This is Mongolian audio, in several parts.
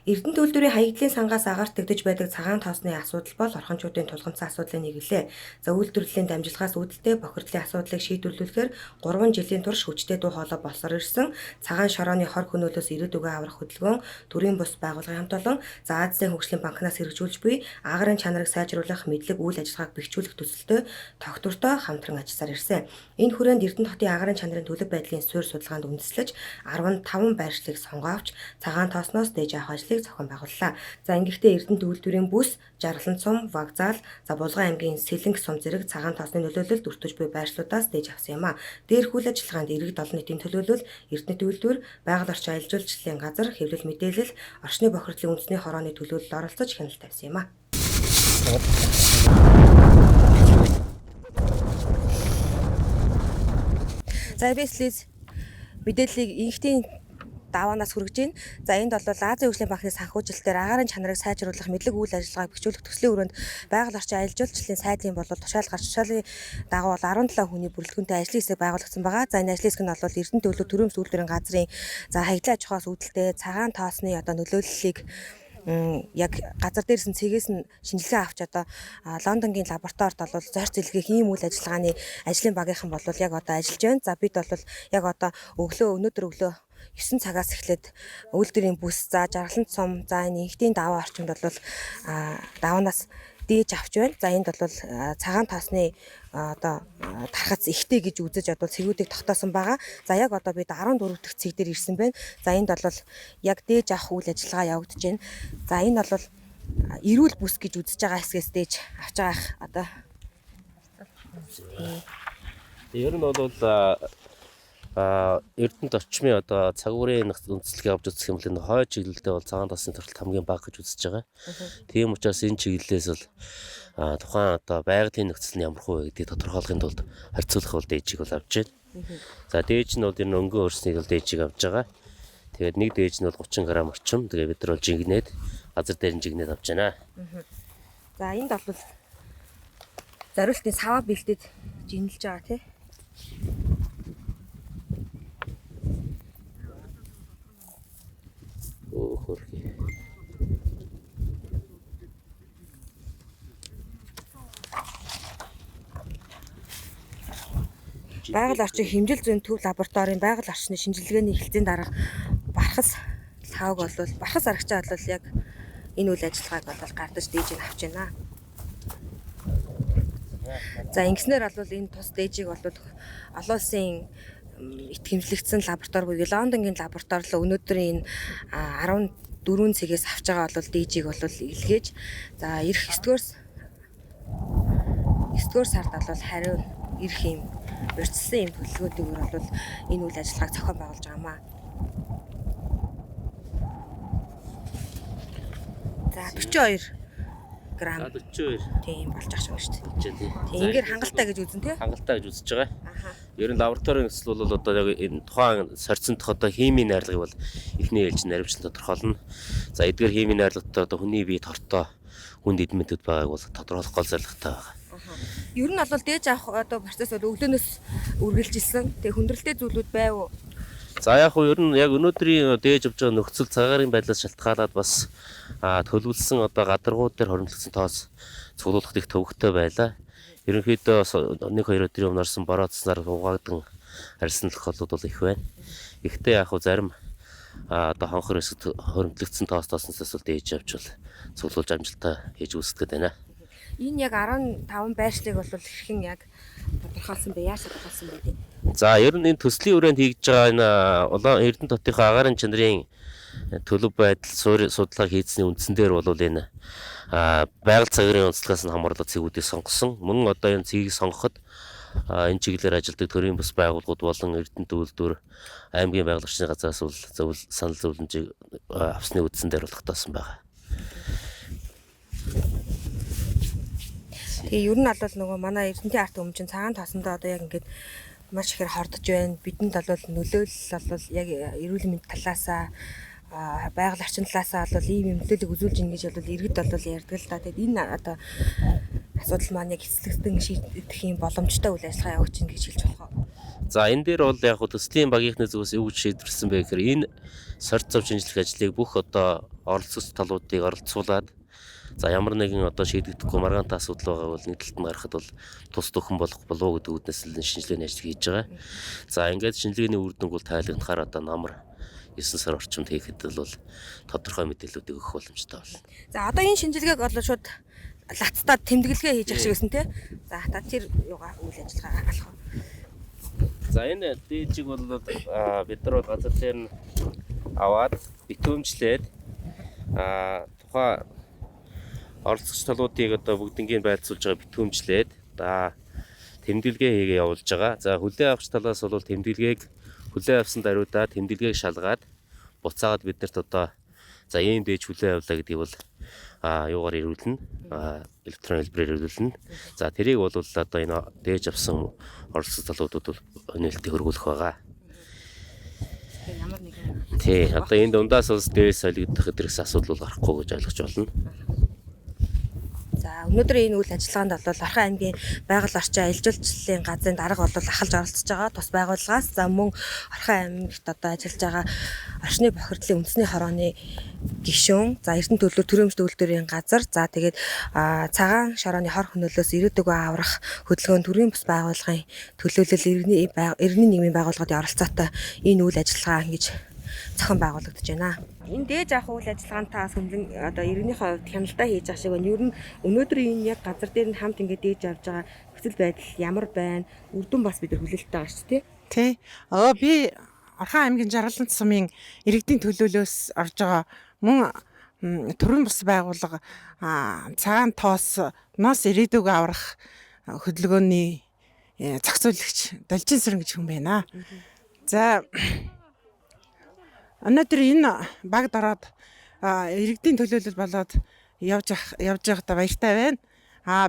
Эрдэнэт үйлдвэрийн хаягдлын сангаас агаарт тэгдэж байдаг цагаан тоосны асуудал бол орхончуудын тулгамдсан асуудлын нэг билээ. За үйлдвэрлэлийн дамжлагаас үүдэлтэй бохирдлын асуудлыг шийдвэрлүүлэхээр 3 жилийн турш хүчтэй дуу хоолой болсоор ирсэн цагаан шорооны хор хөнөөлөөс ирээд үгээ аврах хөдөлгөөн төрийн бус байгууллагын хамт олон Азийн хөгжлийн банкнаас хэрэгжүүлж буй агарын чанарыг сайжруулах мэдлэг үйл ажиллагааг бэхжүүлэх төсөлтөд тогтвортой хамтран ажилласаар ирсэн. Энэ хүрээнд Эрдэнэт хотын агарын чанарын төлөв байдлын суурь судалгаанд үндэслэж 15 байршлыг сонгоо авч цагаан тоосноос дээж авах ажлыг зохион байгууллаа. За ингэхдээ Эрдэнэт үйлдвэрийн бүс, Жаргалан сум, Вокзал, Булган аймгийн Сэлэнг сум зэрэг цагаан тоосны нөлөөлөлд өртөж буй байршлуудаас дээж авсан юм а. Дээрх үйл ажиллагаанд иргэд олон нийтийн төлөөлөл, Эрдэнэт үйлдвэр, байгаль орчин аялал жуулчлалын газар, хэвлэл мэдээлэл, орчны бохирдлын үндэсний хорооны төлөөлөлд оролцож хяналт тавьсан юм а. За бэслэс мэдээллийг инхтийн даваанаас хүргэж байна. За энд бол Азийн хөгжлийн банкны санхүүжилтээр агарын чанарыг сайжруулах мэдлэг үйл ажиллагааг бэхжүүлэх төслийн өрөөнд байгаль орчин аялал жуулчлалын сайдын тушаал гарч тушаалын дагуу 17 хүний бүрэлдэхүүнтэй ажлын хэсэг байгуулагдсан байгаа. За энэ ажлын хэсэг нь бол Эрдэнэт төлөв төрийн үйлдвэрийн газрын за хаягдлын аж ахуйс үүдэлтэй цагаан тоосны нөлөөллийг яг газар дээрсэн цэгээс нь шинжилгээ авч Лондонгийн лабораторид бол зорь зэлгээх ийм үйл ажиллагааны ажлын багийнхан бол яг ажиллаж байна. За бид бол яг өнөөдөр өглөө 9 цагаас эхлээд үйлдвэрийн бүс, за Жаргалан сум, за энэ инхтийн даваа орчинд бол даваанаас дээж авч байна. За энд бол цагаан тоосны тархац ихтэй гэж үзэж цэгүүдийг тогтоосон байгаа. За яг бид 14 дахь цэг дээр ирсэн байна. За энд бол яг дээж авах үйл ажиллагаа явагдаж байна. За энэ бол эрүүл бүс гэж үзэж байгаа хэсгээс дээж авч байгаа Ер нь бол Эрдэнэт орчмын цагуурын үндэслэгийг авч үзэх юм бол энэ хойд чиглэлдээ бол цагаан тоосны төрөлт хамгийн бага гэж үзэж байгаа. Тийм учраас энэ чиглэлээс бол тухайн байгалийн нөхцөл нь ямар хөө гэдгийг тодорхойлохын тулд харьцуулах бол дээжийг бол авч байна. За дээж нь бол энэ өнгөн өрснийг бол дээжийг авч байгаа. Тэгээд нэг дээж нь бол 30 г орчим. Тэгээд бид нар бол жигнээд газар дээр нь жигнээд авч байна. За энд бол зориултын саваа бэлдээд жинэлж байгаа тий. Байгаль орчин хэмжил зүйн төв лабораторийн байгаль орчны шинжилгээний хэлцээний дарга Бархас Лавг бол Бархас арагчаа бол яг энэ үйл ажиллагааг гардаж дээж авч байна. За ингэснээр бол энэ тус дээжийг олон улсын итгэмжлэгдсэн лаборатори буюу Лондонгийн лаборатори л өнөөдрийн энэ 14 цэгээс авч байгаа бол дээжийг илгээж за эх 9-р сард бол хариу ирэх юм урьдчилсан юм төлөвлөгөөтэйгээр бол энэ үйл ажиллагааг зохион байгуулж байгаа юм аа. За 42 грамм. 42. Тийм болж ах шиг шүү дээ. Тийм. Ингээд хангалттай гэж үзэн тий? Хангалттай гэж үзэж байгаа. Ер нь лабораторийн нөхцөл бол яг энэ тухайн сорьцонт химийн найрлагыг бол эхний ээлж наривчлан тодорхойлно. За эдгээр химийн найрлагтай хүний бие тортой хүнд эдмэтүүд байгааг бол тодорхойлох гол зорилготой байгаа. Ер нь бол дээж авах процесс бол өглөөнөөс үргэлжилсэн. Тэгээ хүндрэлтэй зүйлүүд байв уу? За яг өнөөдрийн дээж авч байгаа нөхцөл цагаарын байдлаас шалтгаалаад бас төлөвлөсөн гадаргууд дээр хоримтлагдсан тоос цуглуулахад их төвөгтэй байлаа. Ерөнхийдөө 1-2 өдрийн өмнө орсон борооцснаар угаагдан арьсан тохиолдлууд бол их байна. Гэхдээ зарим хонхор хэсэгт хоримтлагдсан тоосноос бол дээж авч цуглуулж амжилттай хийж үүсгэж байна. Энэ яг 15 байршлыг бол хэрхэн яг тодорхойлсон бэ? Яаж тодорхойлсон бэ? За ер нь энэ төслийн хүрээнд хийж байгаа энэ Эрдэнэт хотын агарын чанарын төлөв байдал судалгаа хийсний үндсэн дээр бол энэ байгаль цагаарын онцлогоос нь хамаарлаад цэгүүдийг сонгосон. Мөн энэ цэгийг сонгоход энэ чиглэлээр ажилладаг төрийн бас байгууллагууд болон Эрдэнэт үйлдвэр аймгийн байгаль орчны газраас санал зөвлөмжийг авсны үндсэн дээр тогтоосон байгаа. Тэгээ ер нь бол манай Эрдэнэтийн арт өмчин цагаан тоосондоо яг ингээд маш ихээр хордож байна. Бидэнд бол нөлөөлөл бол яг эрүүл мэнд талаасаа байгаль орчин талаасаа бол ийм нөлөөллийг үзүүлж ийн гэж бол иргэд бол ярьдаг л да. Тэгээд энэ асуудал маань яг эцэслэгдэн шийдэх юм боломжтой үйл ажиллагаа явуулж ийн гэж хэлж болох уу? За энэ дээр бол яг хөө төслийн багийнхны зүгээс юу гэж шийдвэрлсэн бэ гэхээр энэ сорьц зав шинжлэх ажлыг бүх одоо оролцогч талуудыг оролцуулаад за ямар нэгэн одоо шийдэгдэхгүй маргаантай асуудал байгаа бол нэг талд нь гарахад бол тус төхөн болох болов уу гэдэг үүднээс л шинжилгээний ажил хийж байгаа. За ингээд шинжилгээний үр дүнг бол тайлагнахаар одоо намар 9 сар орчимд хийхэд бол тодорхой мэдээллүүдийг өгөх боломжтой болно. За одоо энэ шинжилгээг бол шууд лацтаад тэмдэглэгээ хийж ах шиг байсан тий. За та тэр юугаа үйл ажиллагаа алах уу? За энэ дээжиг бол бид нар бол газар дээр нь аваад битүүмжлээд тухайн оролцогч талуудыг одоо бүгднийг байцуулж байгаа битүүмжлээд тэмдэглэгээ хийгээ явуулж байгаа. За хүлээн авагч талаас бол тэмдэглэгийг хүлээн авсан даруйдаа тэмдэглэгийг шалгаад буцаагаад биднэрт одоо за ийм дээж хүлээн авлаа гэдгийг бол юугаар ирүүлнэ. Электрон хэлбэрээр ирүүлнэ. За тэрийг бол одоо энэ дээж авсан оролцогч талуудад бол нээлттэй хөргүүлэх байгаа. Ямар нэгэн. Тий, одоо энэ дундаас бас дээрээс солигдох хэрэгс асуудал бол гарахгүй гэж ойлгож байна. За өнөөдөр энэ үйл ажиллагаанд бол Орхон аймгийн байгаль орчин аялал жуулчлалын газрын дарга бол ахалж оролцож байгаа тус байгууллагаас за мөн Орхон аймагт одоо ажиллаж байгаа орчны бохирдлын үндэсний хорооны гишүүн за Эрдэнэ төлөв төрөмж төвлөрийн газар за тэгээд цагаан шорооны хор хөнөөлөөс ирээдүгөө аврах хөдөлгөөн төрийн бас байгууллагын төлөөлөл иргэний нийгмийн байгууллагын оролцоотой энэ үйл ажиллагаа ингэж зохион байгуулагдаж байна. Энэ дээж авах үйл ажиллагаантаа хөндлөн одоо иргэнийхээ хувьд хяналтаа хийж байгаа шиг байна. Ер нь өнөөдөр энэ яг газар дээр нь хамт ингээд дээж авж байгаа нөхцөл байдал ямар байна? Үрдүн бас бид нар хүлээлттэй байгаа шүү дээ. Тий. Би Орхон аймгийн Жаргалан сумын иргэдийн төлөөлөөс орж байгаа мөн төрийн бус байгууллага цагаан тоосноос ирээдүг аврах хөдөлгөөний зохицуулагч Должин Сүрэн гэж хүн байна. За өнөөдөр энэ багд ороод иргэдийн төлөөлөл болоод явж байхдаа баяртай байна.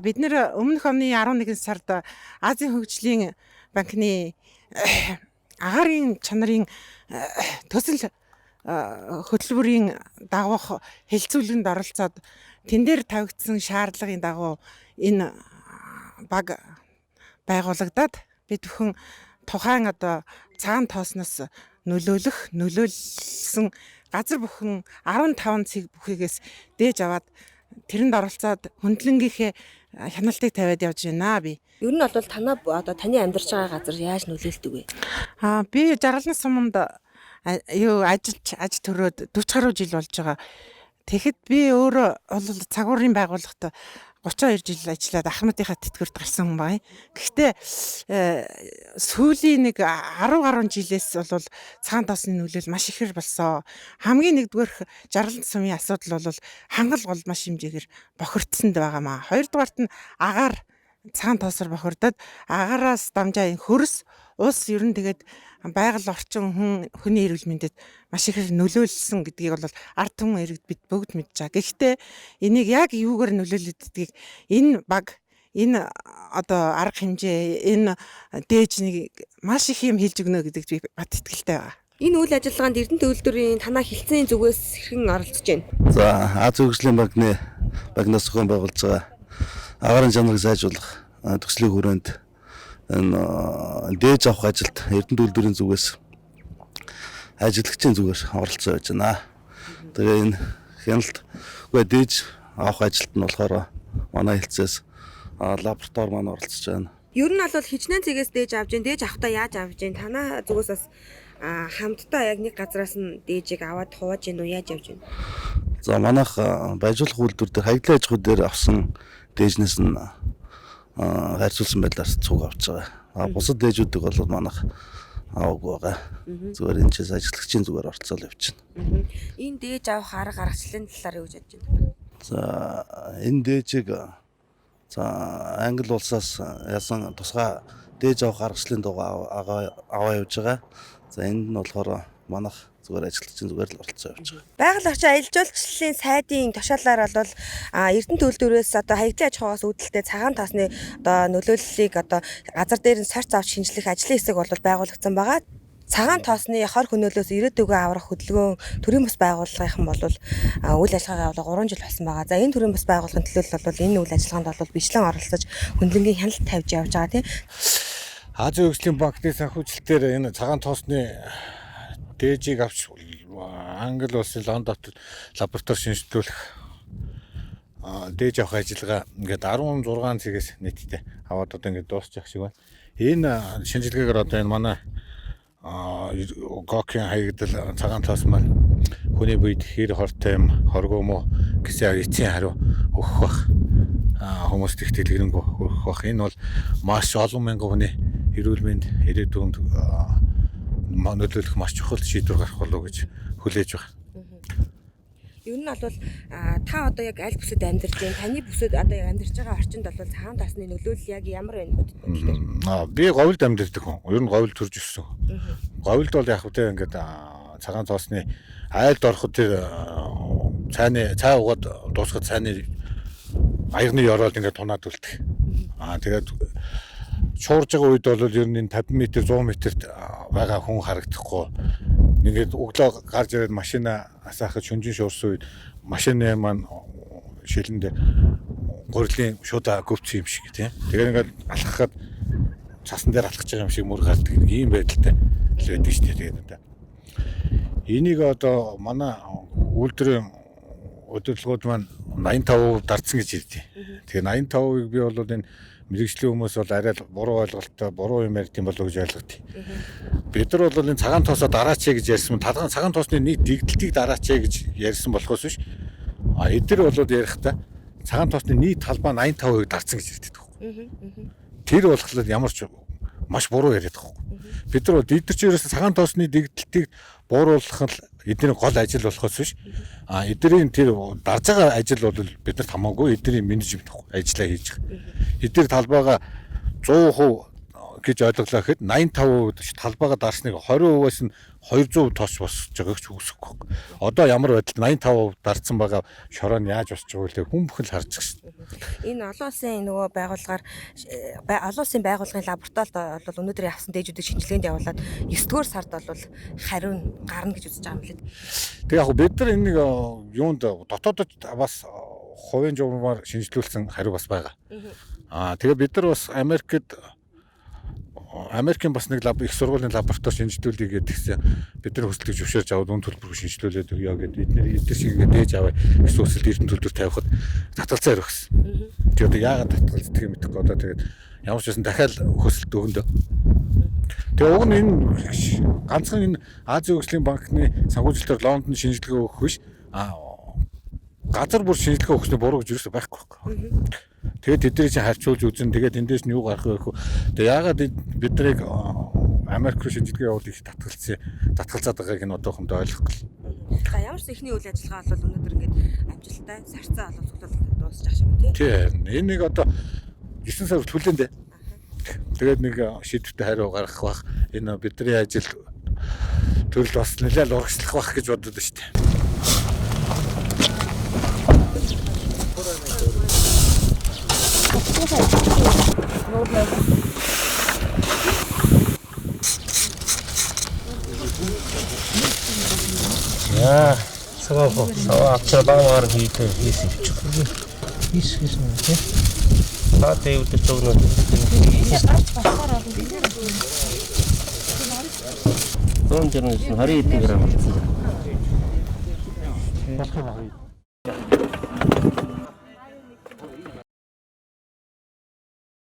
Бид нэр өмнөх оны 11 сард Азийн хөгжлийн банкны агаарын чанарын төсөл хөтөлбөрийн дагуух хэлцүүлэнд оролцоод тэн дээр тавигдсан шаардлагын дагуу энэ баг байгуулагдаад бид бүхэн тухайн одоо цагаан тоосноос нөлөөлсөн газар бүхэн 15 цэг бүхийгээс дээж аваад тэрэнд оролцоод хөндлөнгийнхээ хяналтыг тавиад явж байна би. Ер нь бол танаа одоо таны амьдарч байгаа газар яаж нөлөөлдөг вэ? Би Жаргалан суманд аж төрөөд 40 гаруй жил болж байгаа. Тэгэхэд би өөрөө бол цагуурын байгууллагт 32 жил ажиллаад Ахмадынхаа тэтгэврт гарсан хүн байна. Гэхдээ сүүлийн нэг 10 гаруй жилээс бол цагаан тоосны нөлөөлөл маш ихэр болсон. Хамгийн нэгдүгээр Жаргалан сумын асуудал бол хангал гол маш хэмжээгээр бохирдсонд байгаамаа. Хоёрдугаарт нь агаар цагаан тоосоор бохирдоод агаараас дамжаа энэ хөрс улс ер нь тэгээд байгаль орчин хүний эрүүл мэндэд маш их нөлөөлсөн гэдгийг бол ард түмэн иргэд бид бүгд мэдж байгаа. Гэхдээ энийг яг юугаар нөлөөлөд гэдгийг энэ баг энэ одоо арга хэмжээ энэ дээжнийг маш их юм хэлж өгнө гэдэгт би бат итгэлтэй байгаа. Энэ үйл ажиллагаанд Эрдэнэ төлөвлөрийн танаа хилцээний зүгээс хэрхэн оролцож байна? За Азийн хөгжлийн багнаас зохион байгуулж байгаа агаарын чанарыг сайжруулах төслийн хүрээнд энэ дээж авах ажилд Эрдэнэ төлөвлөрийн зүгээс ажиллагчийн зүгээр оролцоо байж байна. Тэгээ энэ хяналт дээж авах ажилд нь болохоор манай хэлцээс лаборатори маань оролцож байна. Ер нь бол хичнээн цэгээс дээж авж гин дээж авахдаа яаж авж гин танаа зүгээс бас хамтдаа яг нэг газраас нь дээжийг аваад хувааж гин уу яаж авж гин? За манайх байжуулах үйлдвэр дээр хаягдлын аж ахуй дээр авсан дээжнээс нь хайрцуулсан байдлаар цуг авч байгаа. Бусад дээжүүдийг бол манайх аваагүй байгаа. Зүгээр энэ ч ажиллагчийн зүгээр оролцоол явчихна. Энэ дээж авах арга аргачлалын талаар юу гэж бодож байна? За энэ дээжийг Англи улсаас ясан тусгай дээж авах аргачлалын дугуй аваа явж байгаа. За энд нь болохоор манайх зүгээр ажиллагчийн зүгээр л оролцоо явж байгаа. Байгаль орчин аялал жуулчлалын сайдын тушаалаар бол Эрдэнэ төлөвлөрөөс одоо хаягдлын аж ахуйгаас үүдэлтэй цагаан тоосны одоо нөлөөллийг одоо газар дээр нь сорьц авч шинжлэх ажлын хэсэг бол байгуулагдсан байгаа. Цагаан тоосны хор хөнөөлөөс ирээдүгөө аврах хөдөлгөөн төрийн бас байгууллагын бол үйл ажиллагаа явуулга 3 жил болсон байгаа. За энэ төрийн бас байгууллагын төлөөлөл бол энэ үйл ажиллагаанд бол бичлэн оролцож хөндлөнгийн хяналт тавьж явж байгаа тийм. Азийн хөгжлийн банкны санхүүжилтээр энэ цагаан тоосны дээжийг авч Англи улсын Лондонд лаборатори шинжилүүлэх дээж авах ажиллагаа ингээд 16 цэгээс нийтдээ аваад одоо ингээд дуусчих шиг байна. Энэ шинжилгээгээр одоо энэ манай гокийн хаягдал цагаан тоос маань хүний биед хэр хортой юм хоргоо мó гэсэн эцсийн хариу өгөх бах. Хүмүүст их дэлгэрэнгүй өгөх бах. Энэ бол маш олон мянган хүний эрүүл мэнд ирээдүйд нөлөөлөх маш чухал шийдвэр гарах болов уу гэж хүлээж байна. Ер нь бол та одоо яг аль бүсэд амьдарч байна? Таны бүсэд одоо яг амьдарч байгаа орчинд бол цагаан тосны нөлөөлөл яг ямар байна вэ? Би говьд амьдардаг хүн. Ер нь говьд төрж өссөн. Говьд бол яг үгүй ингээд цагаан тоосны айлд ороход тэр цай угаад дуусахад цайны аягны ёроол ингээд тунаад үлдэх. Тэгээд шуурж байгаа үед бол ер нь 50 м 100 м-т байгаа хүн харагдахгүй. Ингээд өглөө гарч ирээд машина асаахад шүнжин шуурсан үед машины маань шилэнд гурилын шуудаа гөвцсөн юм шиг тийм. Тэгээд ингээд алхахад цасан дээр алхаж байгаа юм шиг мөр гардаг нэг ийм байдалтай л байдаг шүү дээ. Тэгээд энийг одоо манай үйлдвэрийн удирдлагууд маань 85% дардсан гэж хэлдэг. Тэгээд 85%-ыг би бол энэ мэрэгжлийн хүмүүс бол арай буруу ойлголттой буруу юм ярьд юм болов уу гэж ойлгодог. Бид нар бол энэ цагаан тоосоо дараач гэж ярьсан. Цагаан тоосны нийт дэгдэлтийг дараач гэж ярьсан болохоос биш. Эдгээр бол ярихдаа цагаан тоосны нийт талбай 85% дарсан гэж ярьдаг. Тэр болохоор ямар ч маш буруу яриад байгаа. Бид нар ч ерөөсө цагаан тоосны дэгдэлтийг бууруулах нь эдний гол ажил болохоос биш. Эдний тэр дарж байгаа ажил бол биднэрт хамаагүй эдний менежмент ажиллаа хийж байгаа. Эдгээр талбайгаа 100% гэж ойлголоо гэхэд 85% талбайгаа дарсныг 20%-аас нь 200% тоосч босч байгааг ч үсэхгүй. Одоо ямар байдал 85% дарсан байгаа шороо нь яаж босч байгаа вэ? Хүн бүхэн л харж байгаа шүү дээ. Энэ олон улсын нөгөө байгууллагаар олон улсын байгууллагын лабораторид бол өнөөдөр явсан дээжүүдийг шинжилгээнд явуулаад 9-р сард бол хариу гарна гэж үзэж байгаа юм лээ. Тэг яг бид нар энэ юунд дотоодод бас хувийн журмаар шинжилүүлсэн хариу бас байгаа. Тэгээ бид нар бас Америкийн бас нэг их сургуулийн лаборатори шинжилүүлээ гэдгийгсэн бид нар хүсэлтийг зөвшөөрж аваад үн төлбөрөөр шинжилүүлээд өгье гэдэг эдгээр шиг ингээд дээж аваа гэсэн хүсэлт эрдэнэ төлбөр тавихад татгалзаа өргөсөн. Тэгээ одоо яагаад татгалздаг юм мэдэхгүй одоо тэгээд ямар ч байсан дахиад хүсэлт өгөндөө. Тэгээ уг нь энэ ганцхан энэ Азийн хөгжлийн банкны санхүүжилтээр Лондонд шинжилгээ өгөх биш газар бүр шинжилгээ өгснө буруу гэж юусоо байхгүй байхгүй. Тэгээд тэдний чинь харьцуулж үзэн тэгээд эндээс нь юу гарах вэ гэхүү. Тэгээд яагаад бид нарыг Америк руу шинжилгээ явуулж их татгалзаад байгааг нь одоохондоо ойлгохгүй. За ямар ч ихний үйл ажиллагаа бол өнөөдөр ингээд амжилттай сарцаа олонцгол дуусчих шиг байна тийм. Энийг одоо 9 сар хүлээн дээ. Тэгээд нэг шийдвэртэй хариу гаргах бах. Энэ бидний ажил төрөл бас нэлээд урагшлах бах гэж боддог шүү дээ. Яа, сава авчралаар хийсэн юм. Хийс нэ. Бат дэвд төгнө. Тон жирнэс 20 кг.